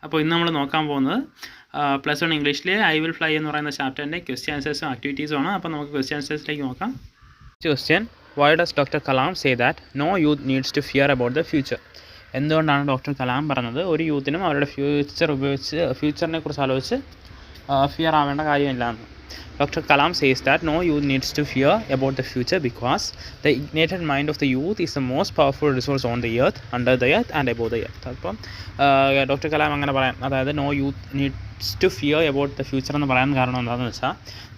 അപ്പോൾ ഇന്ന് നമ്മൾ നോക്കാൻ പോകുന്നത് +1 ഇംഗ്ലീഷിലെ ഐ വിൽ ഫ്ലൈ എന്ന് പറയുന്ന ചാപ്റ്ററിൻ്റെ ക്വസ്റ്റ്യൻ ആൻസേഴ്സും ആക്ടിവിറ്റീസും ആണ്. അപ്പോൾ നമുക്ക് ക്വസ്റ്റ്യൻ ആൻസേഴ്സിലേക്ക് നോക്കാം. Question: why does doctor Kalam say that no youth needs to fear about the future? എന്തുകൊണ്ടാണ് ഡോക്ടർ കലാം പറഞ്ഞത് ഒരു യൂത്തിനും അവരുടെ ഫ്യൂച്ചറിനെ കുറിച്ച് ആലോചിച്ച് ഫിയർ ആവേണ്ട കാര്യമില്ല എന്ന്? Dr. Kalam says that no youth needs to fear about the future because the ignited mind of the youth is the most powerful resource on the earth, under the earth and above the earth. അപ്പം doctor Kalam അങ്ങനെ പറയാം, അതായത് no youth needs to fear about the future എന്ന് പറയാൻ കാരണം എന്താണെന്ന് വെച്ചാൽ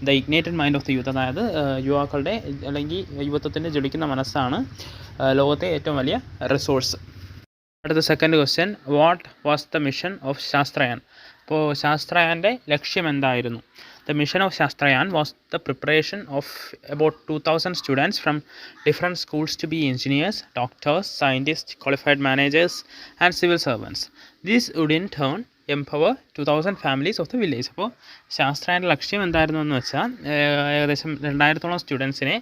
the ignited mind of the youth, അതായത് യുവാക്കളുടെ അല്ലെങ്കിൽ യുവത്വത്തിൻ്റെ ജ്വലിക്കുന്ന മനസ്സാണ് ലോകത്തെ ഏറ്റവും വലിയ റിസോഴ്സ്. അടുത്ത second question: what was the mission of Shastrayaan? അപ്പോൾ ശാസ്ത്രയാൻ്റെ ലക്ഷ്യം എന്തായിരുന്നു? The mission of Sastrian was the preparation of about 2,000 students from different schools to be engineers, doctors, scientists, qualified managers and civil servants. This would in turn empower 2,000 families of the village. അപ്പോൾ ശാസ്ത്രയുടെ ലക്ഷ്യം എന്തായിരുന്നു എന്ന് വെച്ചാൽ ഏകദേശം 2,000 സ്റ്റുഡൻസിനെ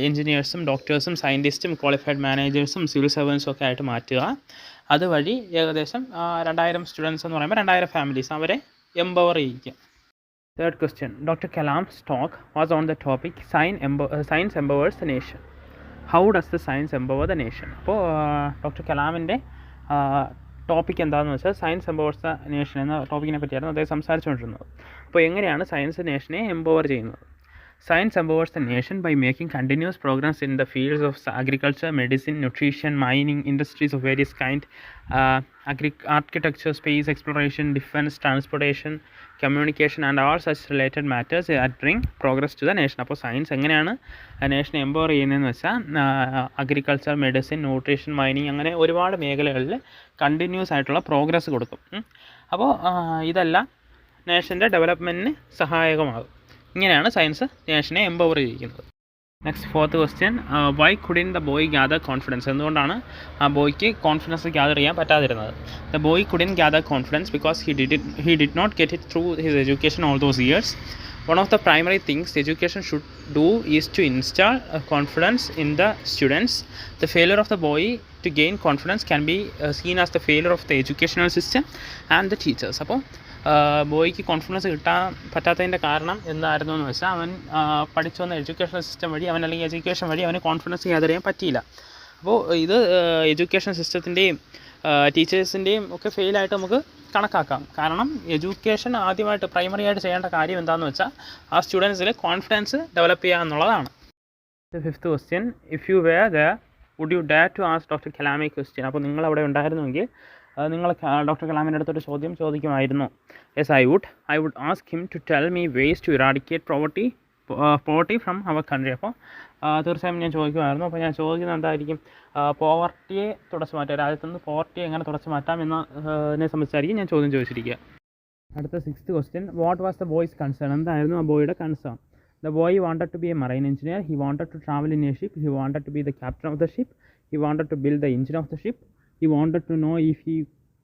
എൻജിനീയേഴ്സും ഡോക്ടേഴ്സും സയൻറ്റിസ്റ്റും qualified മാനേജേഴ്സും civil സർവൻസും ഒക്കെ ആയിട്ട് മാറ്റുക. അതുവഴി ഏകദേശം 2,000 സ്റ്റുഡൻസ് എന്ന് പറയുമ്പോൾ 2,000 ഫാമിലീസ് അവരെ എംപവർ ചെയ്യിക്കുക. Third question: Dr. Kalam's talk was on the topic science empowers the nation. How does the science empower the nation? അപ്പോൾ ഡോക്ടർ കലാമിൻ്റെ ടോപ്പിക് എന്താണെന്ന് വെച്ചാൽ സയൻസ് എംപവേഴ്സ് ദ നേഷൻ എന്ന ടോപ്പിക്കിനെ പറ്റിയായിരുന്നു അദ്ദേഹം സംസാരിച്ചുകൊണ്ടിരുന്നത്. അപ്പോൾ എങ്ങനെയാണ് സയൻസ് നേഷനെ എംപവർ ചെയ്യുന്നത്? Science empowers the nation by making continuous progress in the fields of agriculture, medicine, nutrition, mining, industries of various kind, architecture, space exploration, defense, transportation, communication and all such related matters that bring progress to the nation. അപ്പോൾ science എങ്ങനെയാണ് നേഷനെ empower ചെയ്യുന്നതെന്ന് വെച്ചാൽ agriculture, medicine, nutrition, mining അങ്ങനെ ഒരുപാട് മേഖലകളിൽ continuous ആയിട്ടുള്ള progress കൊടുക്കും. അപ്പോൾ ഇതെല്ലാം നേഷൻ്റെ ഡെവലപ്മെൻറ്റിന് സഹായകമാകും. ഇങ്ങനെയാണ് സയൻസ് നേഷനെ എംപവർ ചെയ്യിക്കുന്നത്. Next fourth question: why couldn't the boy gather confidence? എന്തുകൊണ്ടാണ് ആ ബോയ്ക്ക് കോൺഫിഡൻസ് ഗ്യാദർ ചെയ്യാൻ പറ്റാതിരുന്നത്? The boy couldn't gather confidence because he did not get it through his education all those years. One of the primary things education should do is to instill confidence in the students. The failure of the boy to gain confidence can be seen as the failure of the educational system and the teachers. അപ്പോൾ ബോയ്ക്ക് confidence കിട്ടാൻ പറ്റാത്തതിൻ്റെ കാരണം എന്തായിരുന്നു എന്ന് വെച്ചാൽ അവൻ പഠിച്ചു വന്ന education system വഴി അല്ലെങ്കിൽ എഡ്യൂക്കേഷൻ വഴി അവന് കോൺഫിഡൻസ് ഗ്യാദർ ചെയ്യാൻ പറ്റിയില്ല. അപ്പോൾ ഇത് എഡ്യൂക്കേഷൻ സിസ്റ്റത്തിൻ്റെയും ടീച്ചേഴ്സിൻ്റെയും ഒക്കെ ഫെയിലായിട്ട് നമുക്ക് കണക്കാക്കാം. കാരണം എഡ്യൂക്കേഷൻ ആദ്യമായിട്ട് പ്രൈമറി ആയിട്ട് ചെയ്യേണ്ട കാര്യം എന്താണെന്ന് വെച്ചാൽ ആ സ്റ്റുഡൻസിൽ കോൺഫിഡൻസ് ഡെവലപ്പ് ചെയ്യുക എന്നുള്ളതാണ്. Fifth question: if you were there would you dare to ask doctor Kalam a question? അപ്പോൾ നിങ്ങൾ അവിടെ ഉണ്ടായിരുന്നുവെങ്കിൽ നിങ്ങൾ ഡോക്ടർ കലാമിൻ്റെ അടുത്തൊരു ചോദ്യം ചോദിക്കുമായിരുന്നു. Yes, I would ask him to tell me ways to eradicate poverty from our country. അപ്പോൾ തീർച്ചയായും ഞാൻ ചോദിക്കുമായിരുന്നു. അപ്പോൾ ഞാൻ ചോദിക്കുന്നത് എന്തായിരിക്കും? പോവർട്ടിയെ തുടച്ചു മാറ്റുക, രാജ്യത്തുനിന്ന് പോവർട്ടിയെ എങ്ങനെ തുടച്ചു മാറ്റാം എന്നതിനെ സംബന്ധിച്ചായിരിക്കും ഞാൻ ചോദ്യം ചോദിച്ചിരിക്കുക. അടുത്ത sixth question: what was the boys concern? എന്തായിരുന്നു ആ ബോയുടെ concern? The boy wanted to be a marine engineer. He wanted to travel in a ship. He wanted to be the captain of the ship. He wanted to build the engine of the ship. He wanted to know if he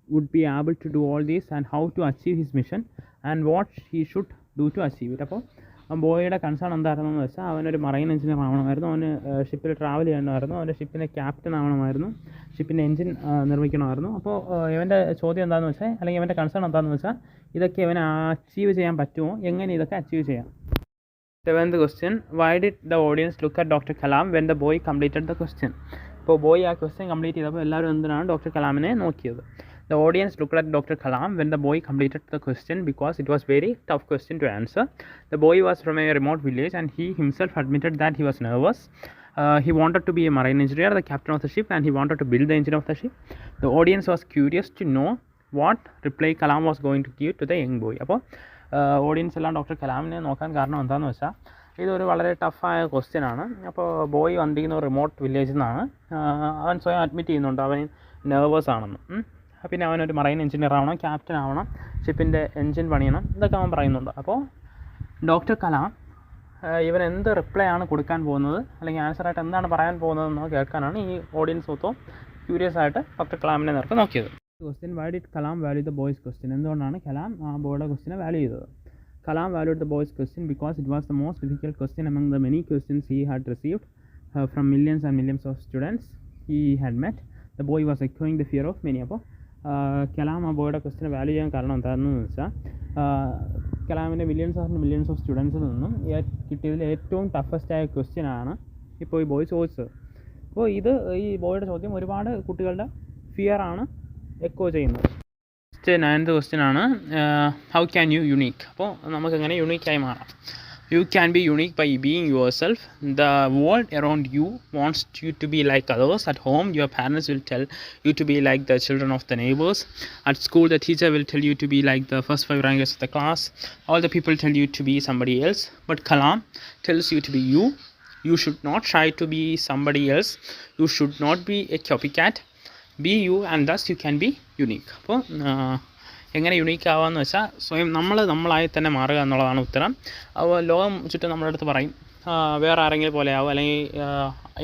would be able to do all this and how to achieve his mission and what he should do to achieve it. അപ്പോൾ ആ ബോയുടെ concern എന്തായിരുന്നു എന്ന് വെച്ചാൽ അവനൊരു marine engineer ആവണമായിരുന്നു, അവന് ഷിപ്പിൽ travel ചെയ്യണമായിരുന്നു, അവൻ്റെ ഷിപ്പിൻ്റെ ക്യാപ്റ്റൻ ആവണമായിരുന്നു, ഷിപ്പിൻ്റെ എഞ്ചിൻ നിർമ്മിക്കണമായിരുന്നു. അപ്പോൾ ഇവൻ്റെ ചോദ്യം എന്താണെന്ന് വെച്ചാൽ അല്ലെങ്കിൽ ഇവൻ്റെ കൺസേൺ എന്താണെന്ന് വെച്ചാൽ ഇതൊക്കെ ഇവനെ അച്ചീവ് ചെയ്യാൻ പറ്റുമോ, എങ്ങനെ ഇതൊക്കെ അച്ചീവ് ചെയ്യാം. Seventh question: why did the audience look at doctor Kalam when the boy completed the question? ഇപ്പോൾ ബോയ് ആ ക്വസ്റ്റ്യൻ കംപ്ലീറ്റ് ചെയ്തപ്പോൾ എല്ലാവരും എന്തിനാണ് ഡോക്ടർ കലാമിനെ നോക്കിയത്? The audience looked at Dr. Kalam when the boy completed the question because it was very tough question to answer. The boy was from a remote village and he himself admitted that he was nervous. He wanted to be a marine engineer, the captain of the ship, and he wanted to build the engine of the ship. The audience was curious to know what reply Kalam was going to give to the young boy. അപ്പോൾ audience എല്ലാം doctor കലാമിനെ നോക്കാൻ കാരണം എന്താണെന്ന് വെച്ചാൽ ഇതൊരു വളരെ ടഫായ question ആണ്. അപ്പോൾ ബോയ് വന്നിരിക്കുന്ന ഒരു റിമോട്ട് വില്ലേജിൽ നിന്നാണ്. അവൻ സ്വയം അഡ്മിറ്റ് ചെയ്യുന്നുണ്ട് അവൻ നെർവസ് ആണെന്ന്. പിന്നെ അവനൊരു മറൈൻ എഞ്ചിനീയർ ആവണം, ക്യാപ്റ്റൻ ആവണം, ഷിപ്പിൻ്റെ എൻജിൻ പണിയണം, ഇതൊക്കെ അവൻ പറയുന്നുണ്ട്. അപ്പോൾ ഡോക്ടർ കലാം ഇവൻ എന്ത് റിപ്ലൈ ആണ് കൊടുക്കാൻ പോകുന്നത് അല്ലെങ്കിൽ ആൻസറായിട്ട് എന്താണ് പറയാൻ പോകുന്നതെന്ന് കേൾക്കാനാണ് ഈ ഓഡിയൻസ് മൊത്തം ക്യൂരിയസ് ആയിട്ട് ഡോക്ടർ കലാമിനെ നേർക്ക് നോക്കിയത്. Question: why did Kalam value the boys question? എന്തുകൊണ്ടാണ് കലാം ആ ബോയുടെ ക്വസ്റ്റ്യനെ വാല്യൂ ചെയ്തത്? Kalam valued the boy's question because it was the most difficult question among the many questions he had received from millions and millions of students he had met. The boy was echoing the fear of many. അപ്പോൾ കലാം ആ ബോയുടെ ക്വസ്റ്റിനെ value ചെയ്യാൻ കാരണം എന്താണെന്ന് വെച്ചാൽ കലാമിൻ്റെ millions of സ്റ്റുഡൻസിൽ നിന്നും കിട്ടിയതിൽ ഏറ്റവും ടഫസ്റ്റായ ക്വസ്റ്റ്യനാണ് ഇപ്പോൾ ഈ ബോയ് ചോദിച്ചത്. അപ്പോൾ ഈ ബോയുടെ ചോദ്യം ഒരുപാട് കുട്ടികളുടെ ഫിയറാണ് എക്കോ ചെയ്യുന്നത്. നയൻത് ക്വസ്റ്റ്യൻ ആണ് ഹൗ ക്യാൻ യു യുണീക്ക്. അപ്പോൾ നമുക്കെങ്ങനെ യുണീക്കായി മാറാം? You can be unique by being yourself. The world around you wants you to be like others. At home, your parents will tell you to be like the children of the neighbors. At school, the teacher will tell you to be like the first 5 rankers of the class. All the people tell you to be somebody else. But Kalam tells you to be you. You should not try to be somebody else. You should not be a copycat. Be you, and thus you can be unique. അപ്പോൾ എങ്ങനെ unique ആവാമെന്ന് വെച്ചാൽ സ്വയം നമ്മളായി തന്നെ മാറുക എന്നുള്ളതാണ് ഉത്തരം. അപ്പോൾ ലോകം ചുറ്റും നമ്മുടെ അടുത്ത് പറയും വേറെ ആരെങ്കിലും പോലെ ആവും, അല്ലെങ്കിൽ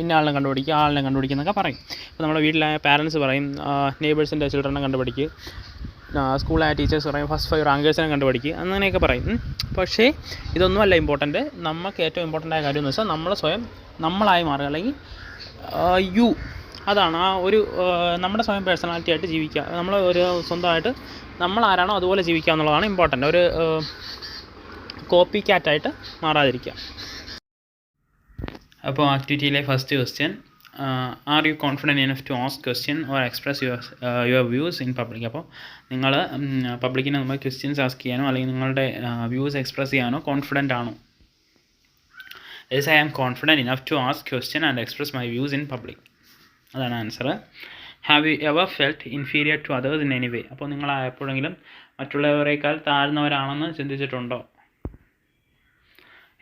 ഇന്ന ആളിനെ കണ്ടുപിടിക്കുക, ആളിനെ കണ്ടുപിടിക്കുക എന്നൊക്കെ പറയും. ഇപ്പോൾ നമ്മുടെ വീട്ടിലെ പാരൻസ് പറയും നെയ്ബേഴ്സിൻ്റെ ചിൽഡ്രനെ കണ്ടുപിടിക്കുക, സ്കൂളിലെ ടീച്ചേഴ്സ് പറയും ഫസ്റ്റ് 5 റാങ്കേഴ്സിനെ കണ്ടുപിടിക്കുക, അങ്ങനെയൊക്കെ പറയും. പക്ഷേ ഇതൊന്നുമല്ല ഇമ്പോർട്ടൻറ്റ്. നമുക്ക് ഏറ്റവും ഇമ്പോർട്ടൻ്റ് ആയ കാര്യം എന്ന് വെച്ചാൽ നമ്മൾ സ്വയം നമ്മളായി മാറുക, അല്ലെങ്കിൽ അതാണ് ആ ഒരു നമ്മുടെ സ്വയം പേഴ്സണാലിറ്റി ആയിട്ട് ജീവിക്കുക. നമ്മൾ ഒരു സ്വന്തമായിട്ട് നമ്മൾ ആരാണോ അതുപോലെ ജീവിക്കുക എന്നുള്ളതാണ് ഇമ്പോർട്ടൻ്റ്. ഒരു കോപ്പി ക്യാറ്റായിട്ട് മാറാതിരിക്കുക. അപ്പോൾ ആക്ടിവിറ്റിയിലെ first question, are you confident enough to ask question or express your views in public. അപ്പോൾ നിങ്ങൾ പബ്ലിക്കിന് നമ്മൾ ക്വസ്റ്റ്യൻസ് ആസ്ക് ചെയ്യാനോ അല്ലെങ്കിൽ നിങ്ങളുടെ വ്യൂസ് എക്സ്പ്രസ് ചെയ്യാനോ കോൺഫിഡൻ്റ് ആണോ? Yes, I am confident enough to ask question and express my views in public. അതാണ് answer. Have you ever felt inferior to others in any way. അപ്പോൾ നിങ്ങൾ എപ്പോഴെങ്കിലും മറ്റുള്ളവരേക്കാൾ താഴ്ന്നവരാണെന്ന് ചിന്തിച്ചിട്ടുണ്ടോ?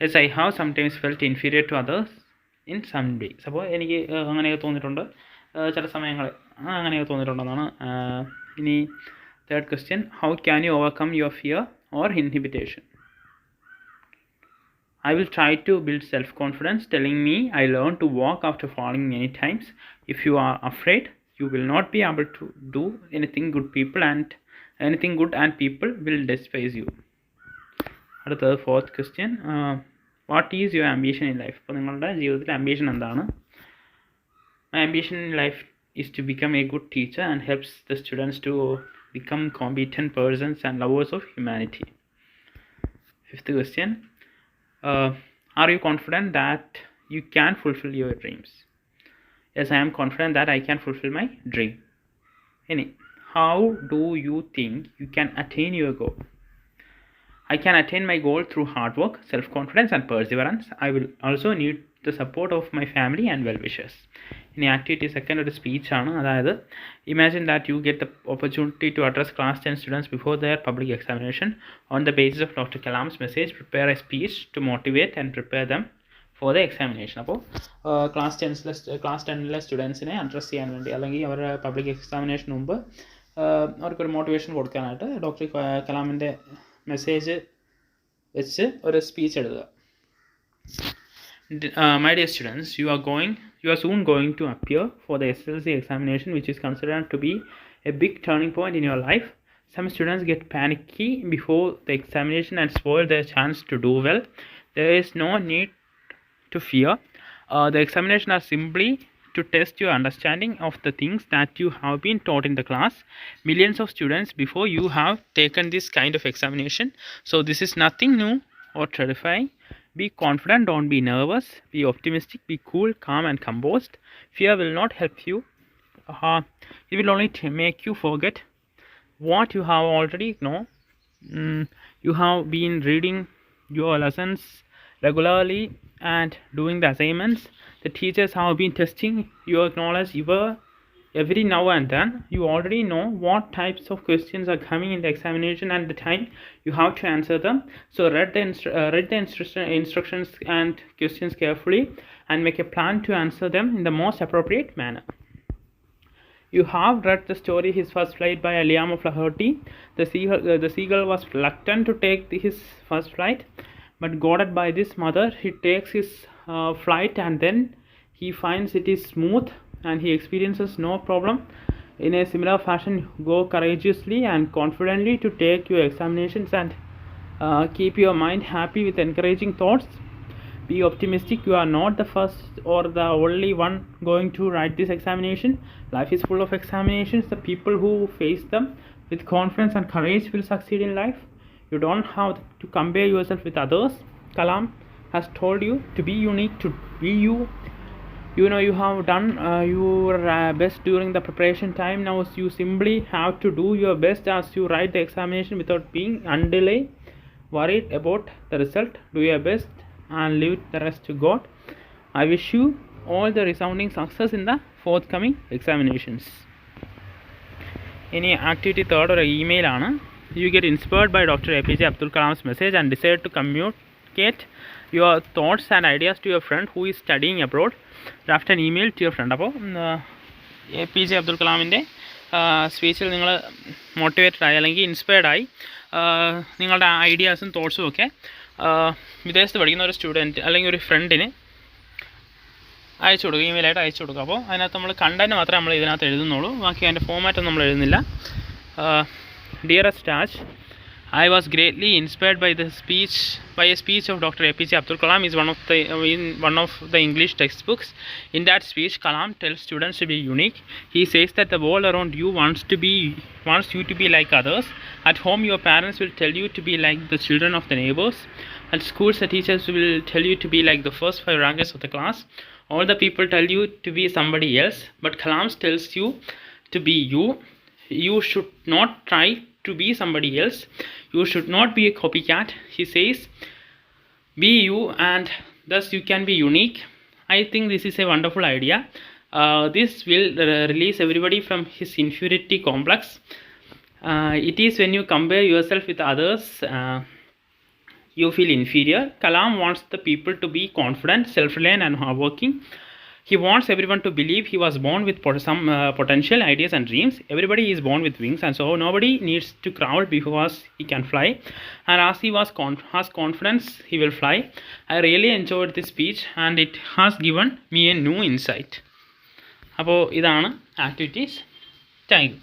Yes, I have sometimes felt inferior to others in some ways. അപ്പോൾ എനിക്ക് അങ്ങനെയൊക്കെ തോന്നിയിട്ടുണ്ട് ചില സമയങ്ങളിൽ, അങ്ങനെയൊക്കെ തോന്നിയിട്ടുണ്ടെന്നാണ്. ഇനി third question, how can you overcome your fear or inhibition? I will try to build self-confidence, telling me I learned to walk after falling many times. If you are afraid, you will not be able to do anything good and people will despise you. അടുത്തത് fourth question, what is your ambition in life. അപ്പോൾ നിങ്ങളുടെ ജീവിതത്തിലെ ambition എന്താണ്? My ambition in life is to become a good teacher and helps the students to become competent persons and lovers of humanity. Fifth question, are you confident that you can fulfill your dreams? Yes, I am confident that I can fulfill my dream. How do you think you can attain your goal? I can attain my goal through hard work, self-confidence and perseverance. I will also need the support of my family and well-wishers. ഇനി activity second ഒരു സ്പീച്ചാണ്. അതായത് imagine that you get the opportunity to address class 10 students before their public examination. On the basis of doctor Kalam's message prepare a speech to motivate and prepare them for the examination. അപ്പോൾ class 10 സ്റ്റുഡൻസിനെ address ചെയ്യാൻ വേണ്ടി, അല്ലെങ്കിൽ അവരുടെ public എക്സാമിനേഷന് മുമ്പ് അവർക്കൊരു motivation കൊടുക്കാനായിട്ട് doctor കലാമിൻ്റെ message വെച്ച് ഒരു സ്പീച്ച് എഴുതുക. My dear students, you are soon going to appear for the SSLC examination, which is considered to be a big turning point in your life. Some students get panicky before the examination and spoil their chance to do well. There is no need to fear. The examination are simply to test your understanding of the things that you have been taught in the class. Millions of students before you have taken this kind of examination, so this is nothing new or terrifying. Be confident, don't be nervous, be optimistic, be cool, calm and composed. Fear will not help you. It will only make you forget what you have already know. You have been reading your lessons regularly and doing the assignments. The teachers have been testing your knowledge every now and then. You already know what types of questions are coming in the examination and the time you have to answer them. So read the instructions and questions carefully and make a plan to answer them in the most appropriate manner. You have read the story His First Flight by Liam of Lahoti. The seagull was reluctant to take his first flight, but goaded by this mother, he takes his flight, and then he finds it is smooth and he experiences no problem. In a similar fashion, go courageously and confidently to take your examinations and keep your mind happy with encouraging thoughts. Be optimistic. You are not the first or the only one going to write this examination. Life is full of examinations. The people who face them with confidence and courage will succeed in life. You don't have to compare yourself with others. Kalam has told you to be unique, to be you. You know you have done your best during the preparation time. Now you simply have to do your best as you write the examination without being undelay worried about the result. Do your best and leave the rest to God. I wish you all the resounding success in the forthcoming examinations. ഇനി activity third ഒരു ഇമെയിലാണ്. You get inspired by Dr. APJ Abdul Kalam's message and decide to communicate your thoughts and ideas to your friend who is studying abroad. Draft an email to your friend. അപ്പോൾ APJ Abdul കലാമിൻ്റെ സ്പീച്ചിൽ നിങ്ങൾ motivated ആയി അല്ലെങ്കിൽ inspired ആയി നിങ്ങളുടെ ഐഡിയാസും തോട്ട്സും ഒക്കെ വിദേശത്ത് പഠിക്കുന്ന ഒരു സ്റ്റുഡൻറ്റ് അല്ലെങ്കിൽ ഒരു ഫ്രണ്ടിന് അയച്ചു കൊടുക്കുക, ഇമെയിലായിട്ട് അയച്ചു കൊടുക്കുക. അപ്പോൾ അതിനകത്ത് നമ്മൾ കണ്ടൻറ്റ് മാത്രമേ നമ്മൾ ഇതിനകത്ത് എഴുതുന്നുള്ളൂ, ബാക്കി അതിൻ്റെ ഫോമാറ്റൊന്നും നമ്മൾ എഴുതുന്നില്ല. Dearest Raj, I was greatly inspired by a speech of Dr. APJ Abdul Kalam is in one of the English textbooks. In that speech, Kalam tells students to be unique. He says that the world around you wants you to be like others. At home, your parents will tell you to be like the children of the neighbors. At schools, the teachers will tell you to be like the first 5 rankers of the class. All the people tell you to be somebody else, but Kalam tells you to be you. You should not try to be somebody else. You should not be a copycat. He says, be you and thus you can be unique. I think this is a wonderful idea. This will release everybody from his inferiority complex. It is when you compare yourself with others, you feel inferior. Kalam wants the people to be confident, self-reliant and hardworking. He wants everyone to believe he was born with some potential, ideas and dreams. Everybody is born with wings, and so nobody needs to crawl because he can fly. And as he has confidence, he will fly. I really enjoyed this speech and it has given me a new insight. അപ്പോൾ ഇതാണ് activities. Thank you.